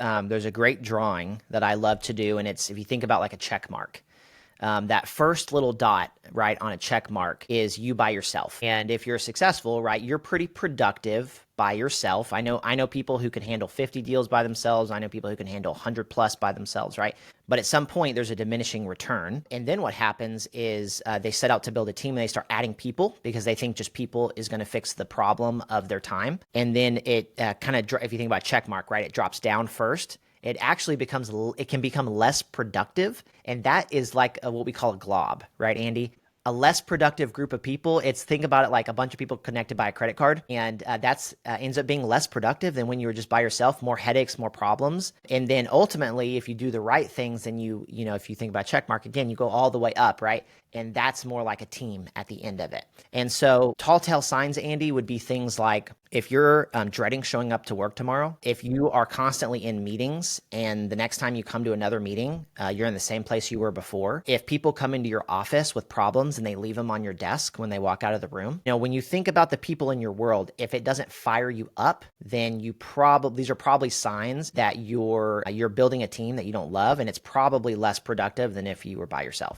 there's a great drawing that I love to do, and it's if you think about like a check mark. That first little dot, right, on a check mark is you by yourself. And if you're successful, right, you're pretty productive by yourself. I know people who can handle 50 deals by themselves. I know people who can handle 100 plus by themselves, right? But at some point, there's a diminishing return. And then what happens is they set out to build a team and they start adding people because they think just people is going to fix the problem of their time. And then it kind of, if you think about check mark, right, it drops down first. It actually it can become less productive. And that is like what we call a glob, right, Andy? A less productive group of people. Think about it like a bunch of people connected by a credit card. And that's ends up being less productive than when you were just by yourself, more headaches, more problems. And then ultimately, if you do the right things, then if you think about check mark again, you go all the way up, right? And that's more like a team at the end of it. And so tall tale signs, Andy, would be things like if you're dreading showing up to work tomorrow, if you are constantly in meetings and the next time you come to another meeting, you're in the same place you were before. If people come into your office with problems and they leave them on your desk when they walk out of the room, when you think about the people in your world, if it doesn't fire you up, then these are probably signs that you're building a team that you don't love, and it's probably less productive than if you were by yourself.